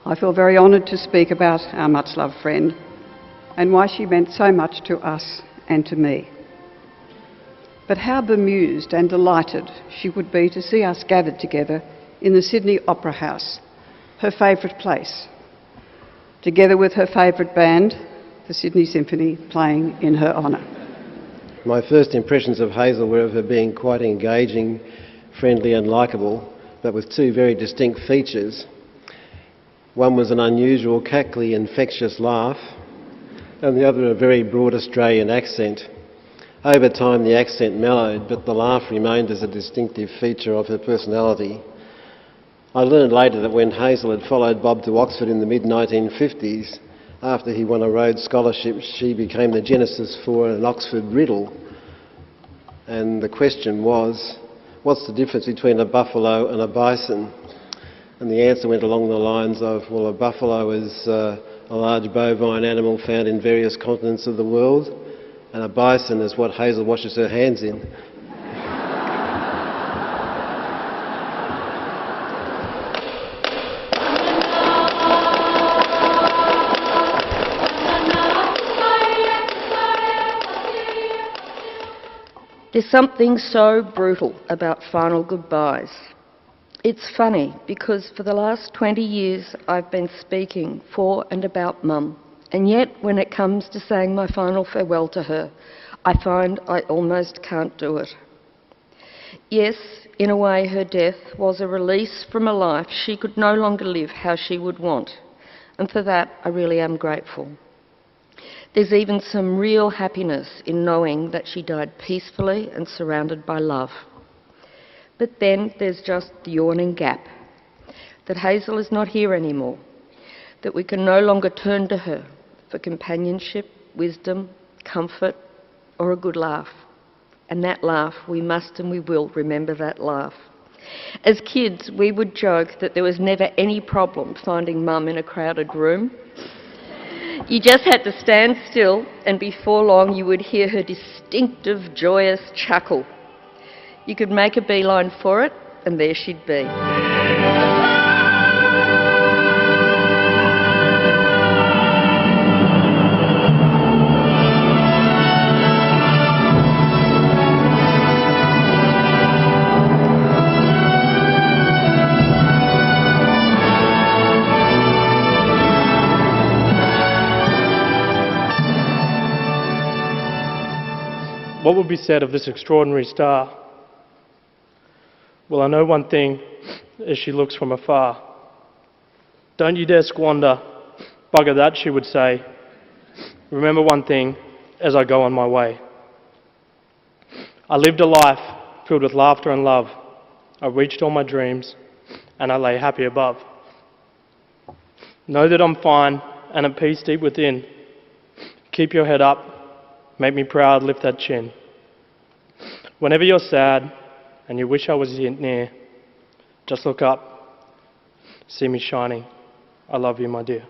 I feel very honoured to speak about our much-loved friend and why she meant so much to us and to me. But how bemused and delighted she would be to see us gathered together in the Sydney Opera House, her favourite place, together with her favourite band, the Sydney Symphony, playing in her honour. My first impressions of Hazel were of her being quite engaging, friendly and likeable, but with two very distinct features. One was an unusual, cackly, infectious laugh, and the other a very broad Australian accent. Over time the accent mellowed, but the laugh remained as a distinctive feature of her personality. I learned later that when Hazel had followed Bob to Oxford in the mid-1950s, after he won a Rhodes Scholarship, she became the genesis for an Oxford riddle. And the question was, what's the difference between a buffalo and a bison? And the answer went along the lines of, well, a buffalo is a large bovine animal found in various continents of the world, and a bison is what Hazel washes her hands in. There's something so brutal about final goodbyes. It's funny because for the last 20 years I've been speaking for and about Mum, and yet when it comes to saying my final farewell to her, I find I almost can't do it. Yes, in a way her death was a release from a life she could no longer live how she would want, and for that I really am grateful. There's even some real happiness in knowing that she died peacefully and surrounded by love. But then there's just the yawning gap, that Hazel is not here anymore, that we can no longer turn to her for companionship, wisdom, comfort, or a good laugh. And that laugh, we must and we will remember that laugh. As kids, we would joke that there was never any problem finding Mum in a crowded room. You just had to stand still, and before long you would hear her distinctive, joyous chuckle. You could make a beeline for it, and there she'd be. What would be said of this extraordinary star? Well, I know one thing as she looks from afar. Don't you dare squander. Bugger that, she would say. Remember one thing as I go on my way. I lived a life filled with laughter and love. I reached all my dreams and I lay happy above. Know that I'm fine and at peace deep within. Keep your head up. Make me proud, lift that chin. Whenever you're sad and you wish I was near, just look up, see me shining. I love you, my dear.